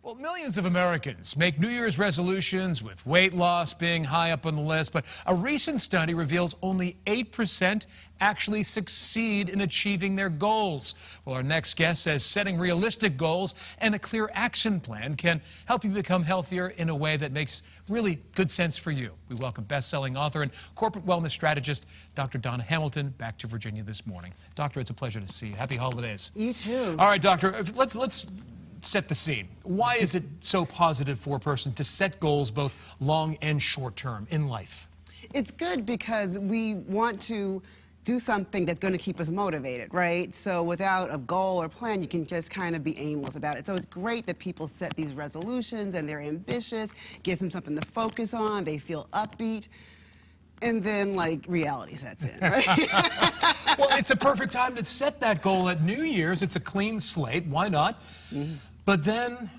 Well, millions of Americans make New Year's resolutions with weight loss being high up on the list, but a recent study reveals only 8% actually succeed in achieving their goals. Well, our next guest says setting realistic goals and a clear action plan can help you become healthier in a way that makes really good sense for you. We welcome best-selling author and corporate wellness strategist Dr. Donna Hamilton back to Virginia this morning. Doctor, it's a pleasure to see you. Happy holidays. You too. All right, Doctor, let's set the scene. Why is it so positive for a person to set goals both long and short term in life? It's good because we want to do something that's going to keep us motivated, right? So without a goal or plan, you can just kind of be aimless about it. So it's great that people set these resolutions and they're ambitious, gives them something to focus on, they feel upbeat, and then, like, reality sets in, right? Well, it's a perfect time to set that goal at New Year's. It's a clean slate. Why not? Mm-hmm. But then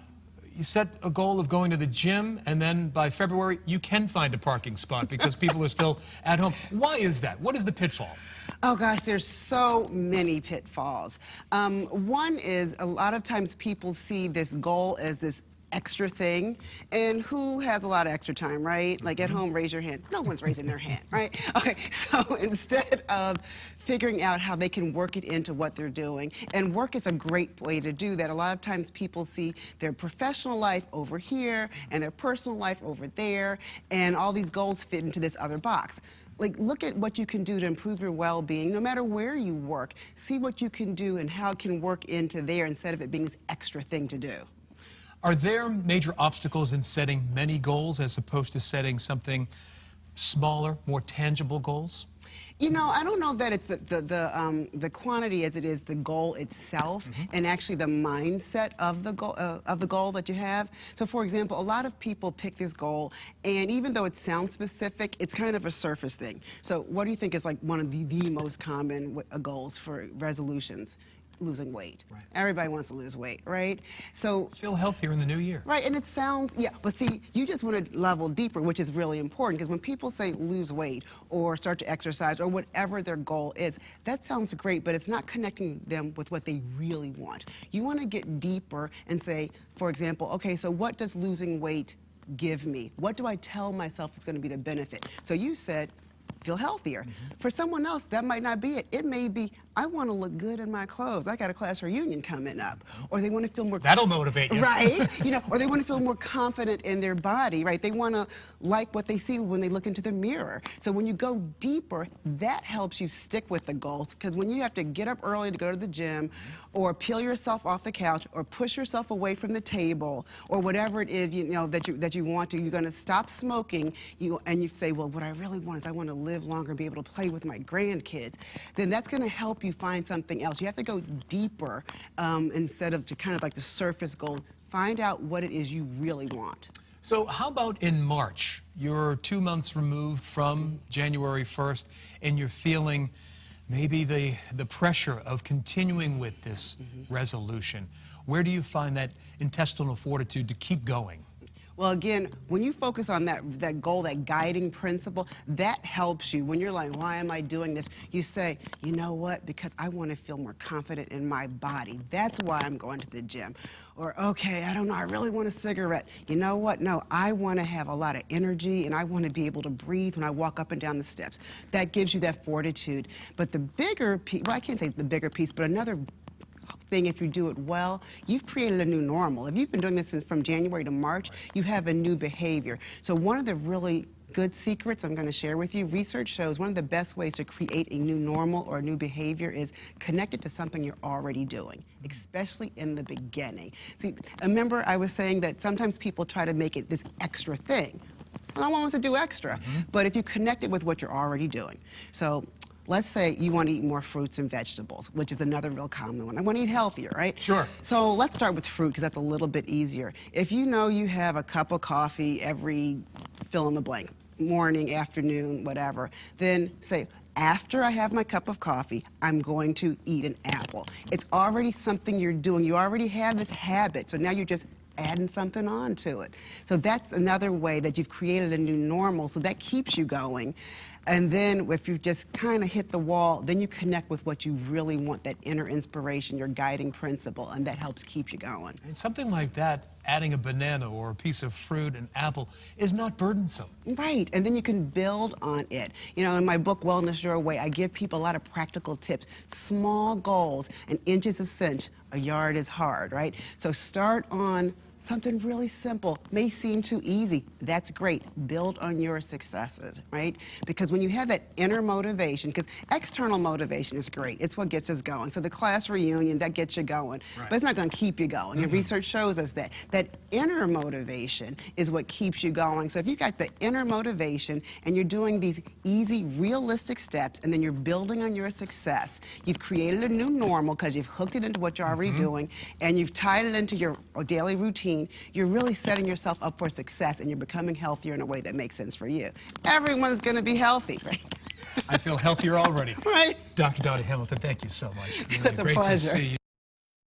you set a goal of going to the gym, and then by February, you can find a parking spot because people are still at home. Why is that? What is the pitfall? Oh gosh, there's so many pitfalls. One is a lot of times people see this goal as this extra thing, and who has a lot of extra time, right? Like at home, raise your hand. No one's raising their hand, right? Okay, so instead of figuring out how they can work it into what they're doing, and work is a great way to do that. A lot of times people see their professional life over here and their personal life over there, and all these goals fit into this other box. Like, look at what you can do to improve your well-being, no matter where you work. See what you can do and how it can work into there instead of it being this extra thing to do. Are there major obstacles in setting many goals as opposed to setting something smaller, more tangible goals? You know, I don't know that it's the quantity as it is the goal itself, and actually the mindset of the goal that you have. So, for example, a lot of people pick this goal, and even though it sounds specific, it's kind of a surface thing. So, what do you think is like one of the most common goals for resolutions? Losing weight. Right. Everybody wants to lose weight, right? So feel healthier in the new year. Right, and it sounds, yeah, but see, you just want to level deeper, which is really important, because when people say lose weight or start to exercise or whatever their goal is, that sounds great, but it's not connecting them with what they really want. You want to get deeper and say, for example, okay, so what does losing weight give me? What do I tell myself is going to be the benefit? So you said, feel healthier. For someone else, that might not be it. It may be, I want to look good in my clothes. I got a class reunion coming up. Or they want to feel more... That'll motivate you. Right? You know, or they want to feel more confident in their body, right? They want to like what they see when they look into the mirror. So when you go deeper, that helps you stick with the goals. Because when you have to get up early to go to the gym, or peel yourself off the couch, or push yourself away from the table, or whatever it is, you know, that you want to, you're going to stop smoking, and you say, well, what I really want is I want to live longer and be able to play with my grandkids, then that's going to help you find something else. You have to go deeper instead of to kind of like the surface goal. Find out what it is you really want. So how about in March? You're 2 months removed from January 1st, and you're feeling maybe the pressure of continuing with this resolution. Where do you find that intestinal fortitude to keep going? Well, again, when you focus on that goal, that guiding principle, that helps you. When you're like, why am I doing this? You say, you know what? Because I want to feel more confident in my body. That's why I'm going to the gym. Or, okay, I don't know, I really want a cigarette. You know what? No, I want to have a lot of energy, and I want to be able to breathe when I walk up and down the steps. That gives you that fortitude. But the bigger piece, well, I can't say the bigger piece, but another thing, if you do it well, you've created a new normal. If you've been doing this from January to March, you have a new behavior. So one of the really good secrets I'm going to share with you, research shows one of the best ways to create a new normal or a new behavior is connect it to something you're already doing, especially in the beginning. See, remember I was saying that sometimes people try to make it this extra thing. No one wants to do extra, but if you connect it with what you're already doing. So let's say you want to eat more fruits and vegetables, which is another real common one. I want to eat healthier, right? Sure. So let's start with fruit, because that's a little bit easier. If you know you have a cup of coffee every fill in the blank, morning, afternoon, whatever, then say, after I have my cup of coffee, I'm going to eat an apple. It's already something you're doing. You already have this habit, so now you're just adding something on to it. So that's another way that you've created a new normal, so that keeps you going. And then if you just kind of hit the wall, then you connect with what you really want, that inner inspiration, your guiding principle, and that helps keep you going. And something like that adding a banana or a piece of fruit, an apple, is not burdensome. Right, and then you can build on it. You know, in my book, Wellness Your Way, I give people a lot of practical tips. Small goals, an inch is a cinch, a yard is hard, right? So start on something really simple. May seem too easy. That's great. Build on your successes, right? Because when you have that inner motivation, because external motivation is great. It's what gets us going. So the class reunion, that gets you going. Right. But it's not going to keep you going. And research shows us that. That inner motivation is what keeps you going. So if you got the inner motivation and you're doing these easy, realistic steps, and then you're building on your success, you've created a new normal because you've hooked it into what you're already doing, and you've tied it into your daily routine. You're really setting yourself up for success, and you're becoming healthier in a way that makes sense for you. Everyone's going to be healthy, right? I feel healthier already. Right. Dr. Donna Hamilton, thank you so much. Really It's a great pleasure. to see you.